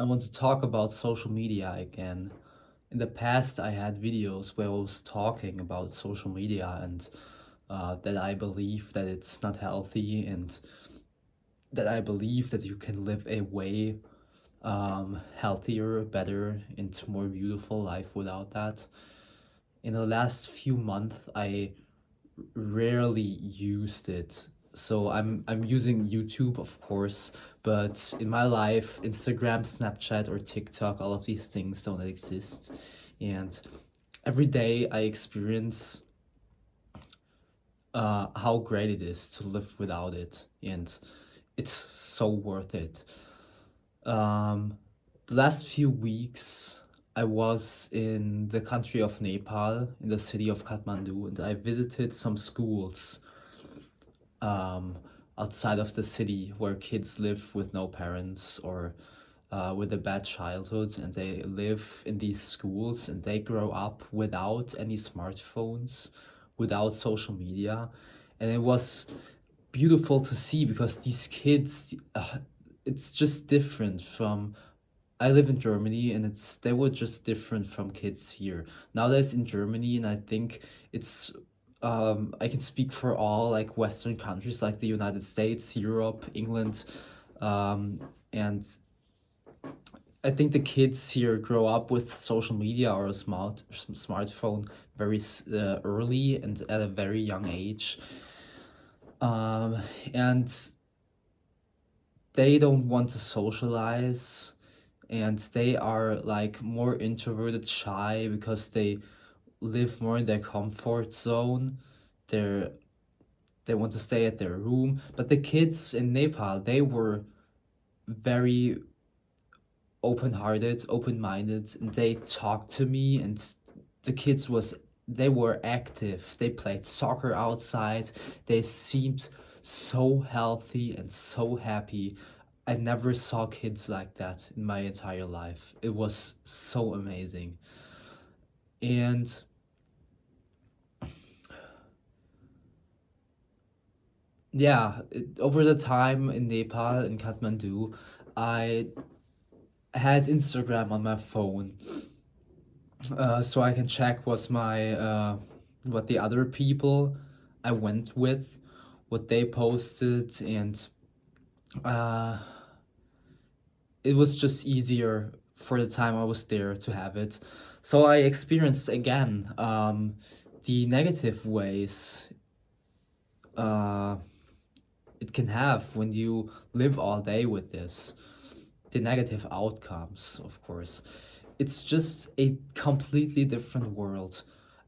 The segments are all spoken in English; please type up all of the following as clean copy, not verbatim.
I want to talk about social media again. In the past, I had videos where I was talking about social media and that I believe that it's not healthy and that I believe that you can live a way healthier, better, and more beautiful life without that. In the last few months, I rarely used it. So I'm using YouTube, of course, but in my life, Instagram, Snapchat, or TikTok, all of these things don't exist. And every day I experience how great it is to live without it, and it's so worth it. Um, the last few weeks, I was in the country of Nepal, in the city of Kathmandu, and I visited some schools um, outside of the city where kids live with no parents or with a bad childhood, and they live in these schools and they grow up without any smartphones, without social media. And it was beautiful to see because these kids, it's just different from. I live in Germany, and they were just different from kids here. Nowadays in Germany, and I think it's I can speak for all like Western countries like the United States, Europe, England, um, and I think the kids here grow up with social media or a smartphone very early and at a very young age, um, and they don't want to socialize, and they are like more introverted, shy because they live more in their comfort zone. They're they want to stay at their room. But the kids in Nepal, they were very open-hearted, open-minded, and they talked to me. And the kids was they were active. They played soccer outside. They seemed so healthy and so happy. I never saw kids like that in my entire life. It was so amazing. And yeah, over the time in Nepal, in Kathmandu, I had Instagram on my phone, so I can check what the other people I went with, what they posted, and uh, it was just easier for the time I was there to have it. So I experienced again the negative ways uh, it can have when you live all day with this. The negative outcomes, of course. It's just a completely different world.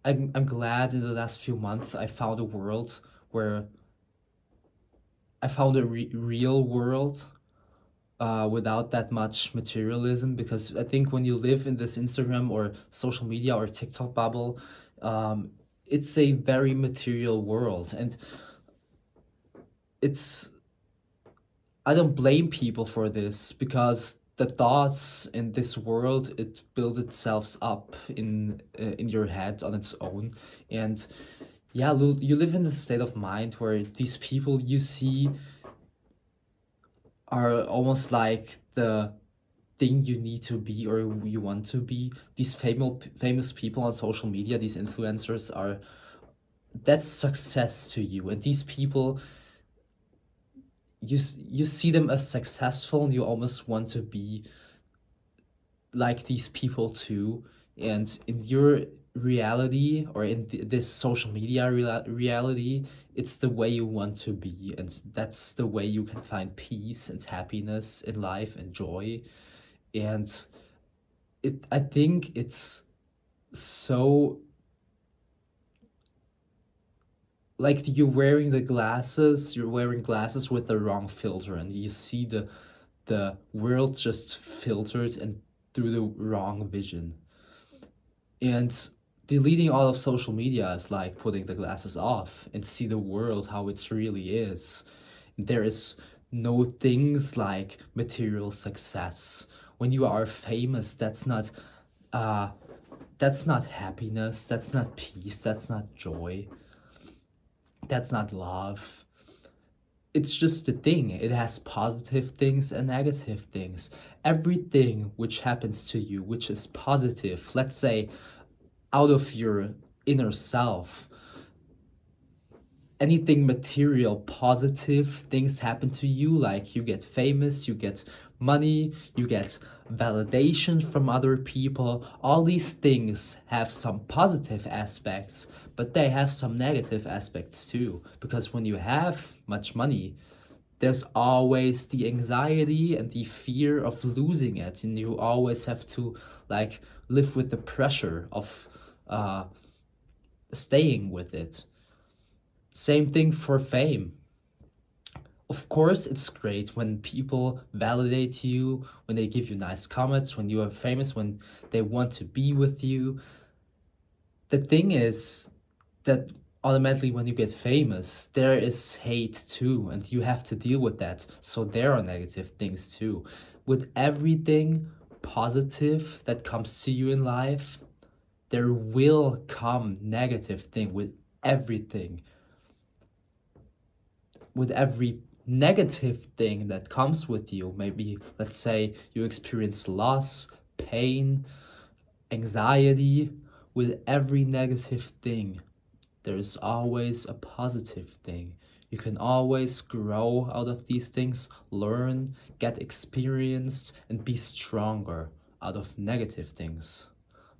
I'm glad in the last few months I found a world where I found a real world without that much materialism, because I think when you live in this Instagram or social media or TikTok bubble, um, it's a very material world. And it's I don't blame people for this because the thoughts in this world, it builds itself up in your head on its own. And yeah, you live in a state of mind where these people you see are almost like the thing you need to be or you want to be. These famous people on social media, these influencers are that's success to you. And these people, you see them as successful and you almost want to be like these people too. And in your reality or in this social media reality, it's the way you want to be, and that's the way you can find peace and happiness in life and joy. And I think it's so like you're wearing glasses with the wrong filter, and you see the world just filtered and through the wrong vision. And deleting all of social media is like putting the glasses off and see the world how it really is. There is no things like material success. When you are famous, uh that's not happiness, that's not peace, that's not joy, that's not love. it's just a thing. It has positive things and negative things. Everything which happens to you, which is positive, let's say out of your inner self, anything material, positive things happen to you, like you get famous, you get money, you get validation from other people. All these things have some positive aspects, but they have some negative aspects too. Because when you have much money, there's always the anxiety and the fear of losing it, and you always have to like live with the pressure of uh, staying with it. Same thing for fame. Of course, it's great when people validate you, when they give you nice comments, when you are famous, when they want to be with you. The thing is that automatically when you get famous, there is hate too, and you have to deal with that. So there are negative things too. With everything positive that comes to you in life, there will come negative thing with everything. With every negative thing that comes with you. Maybe, let's say, you experience loss, pain, anxiety. With every negative thing, there's always a positive thing. You can always grow out of these things, learn, get experienced, and be stronger out of negative things.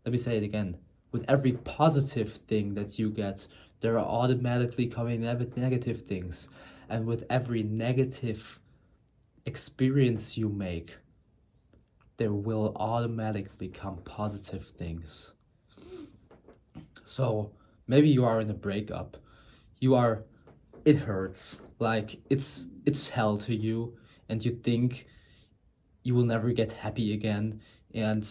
Let me say it again. With every positive thing that you get, there are automatically coming negative things. And with every negative experience you make, there will automatically come positive things. So maybe you are in a breakup. You are, it hurts. Like it's hell to you, and you think you will never get happy again. And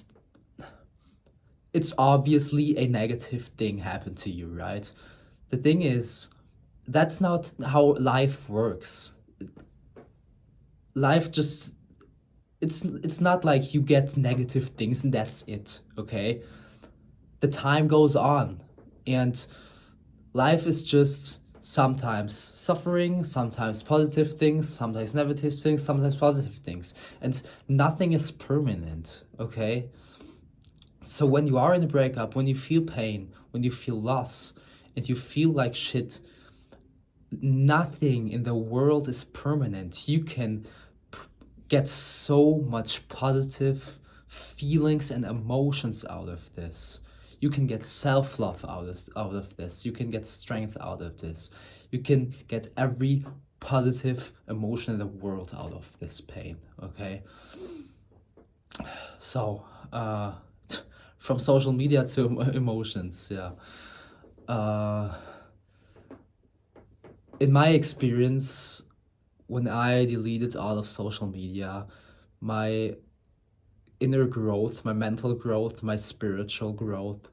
it's obviously a negative thing happened to you, right? The thing is, that's not how life works. Life just it's not like you get negative things and that's it, okay? The time goes on, and life is just sometimes suffering, sometimes positive things, sometimes negative things, sometimes positive things, and nothing is permanent, okay? So when you are in a breakup, when you feel pain, when you feel loss, and you feel like shit, nothing in the world is permanent. You can get so much positive feelings and emotions out of this. You can get self-love out of this. You can get strength out of this. You can get every positive emotion in the world out of this pain, okay? So, from social media to emotions, yeah. Uh, in my experience, when I deleted all of social media, my inner growth, my mental growth, my spiritual growth,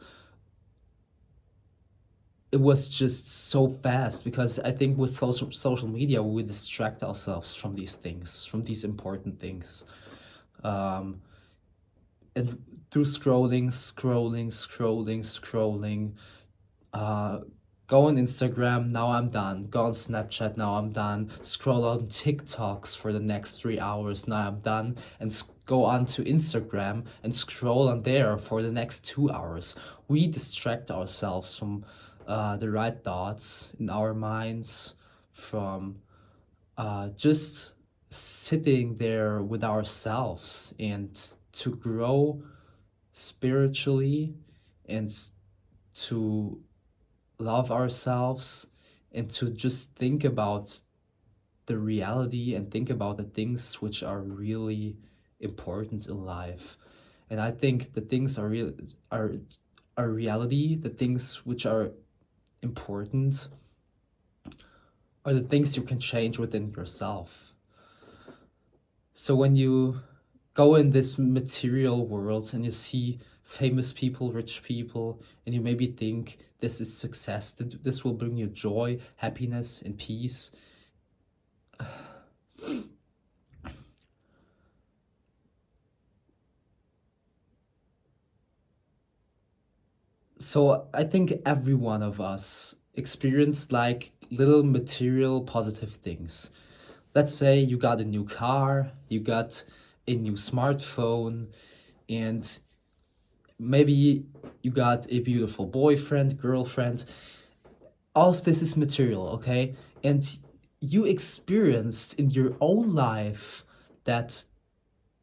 it was just so fast, because I think with social media we distract ourselves from these things, from these important things. Um, and through scrolling, uh, go on Instagram, now I'm done. Go on Snapchat, now I'm done. Scroll on TikToks for the next 3 hours, now I'm done. And go on to Instagram and scroll on there for the next 2 hours. We distract ourselves from the right thoughts in our minds, from just sitting there with ourselves and to grow spiritually and to love ourselves and to just think about the reality and think about the things which are really important in life. And I think the things are real are reality, the things which are important are the things you can change within yourself. So when you go in this material world and you see famous people, rich people, and you maybe think this is success, that this will bring you joy, happiness, and peace. So I think every one of us experienced like little material positive things. Let's say you got a new car, you got a new smartphone, and maybe you got a beautiful boyfriend, girlfriend. All of this is material, okay? And you experienced in your own life that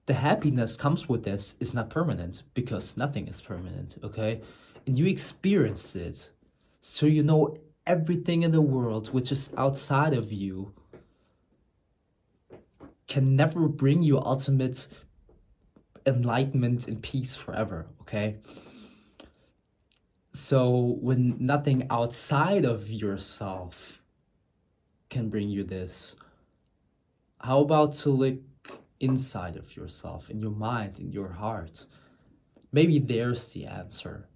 the happiness comes with this is not permanent, because nothing is permanent, okay? And you experienced it. So you know everything in the world which is outside of you can never bring you ultimate enlightenment and peace forever, okay? So when nothing outside of yourself can bring you this, how about to look inside of yourself, in your mind, in your heart? Maybe there's the answer.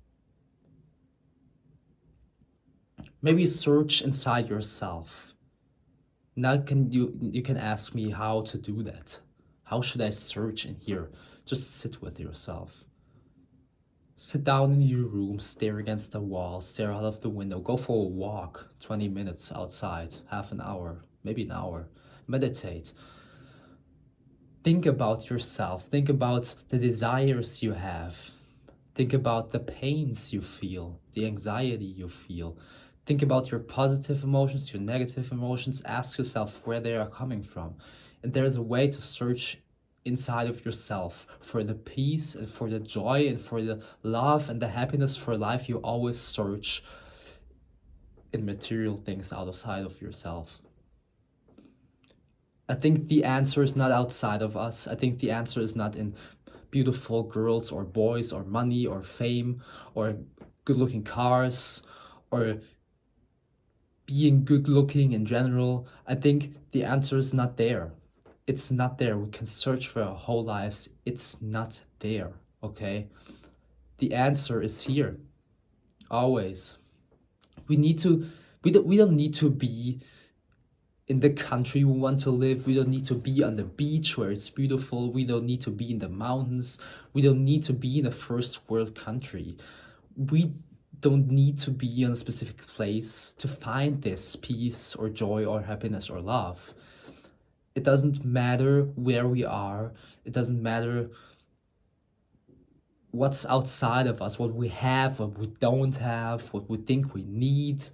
Maybe search inside yourself. Now you can ask me how to do that. How should I search in here? Just sit with yourself. Sit down in your room, stare against the wall, stare out of the window, go for a walk, 20 minutes outside, half an hour, maybe an hour. Meditate. Think about yourself. Think about the desires you have. Think about the pains you feel, the anxiety you feel. Think about your positive emotions, your negative emotions. Ask yourself where they are coming from. And there's a way to search inside of yourself for the peace and for the joy and for the love and the happiness for life. You always search in material things outside of yourself. I think the answer is not outside of us. I think the answer is not in beautiful girls or boys or money or fame or good looking cars or being good looking in general. I think the answer is not there. It's not there. We can search for our whole lives. It's not there, okay? The answer is here, always. We need to, we don't need to be in the country we want to live. We don't need to be on the beach where it's beautiful. We don't need to be in the mountains. We don't need to be in a first world country. We don't need to be in a specific place to find this peace or joy or happiness or love. It doesn't matter where we are. It doesn't matter what's outside of us, what we have, what we don't have, what we think we need.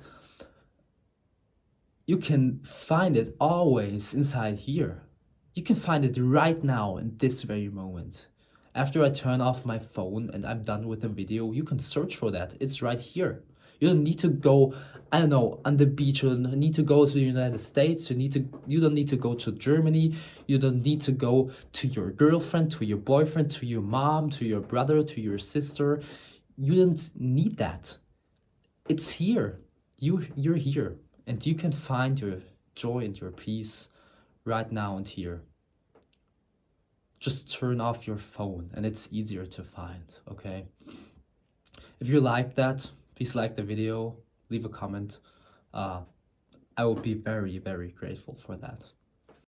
You can find it always inside here. You can find it right now in this very moment. After I turn off my phone and I'm done with the video, you can search for that. It's right here. You don't need to go, I don't know, on the beach. You don't need to go to the United States. You don't need to go to Germany. You don't need to go to your girlfriend, to your boyfriend, to your mom, to your brother, to your sister. You don't need that. It's here. You're here. And you can find your joy and your peace right now and here. Just turn off your phone and it's easier to find, okay? If you like that, please like the video, leave a comment. I will be very, very grateful for that.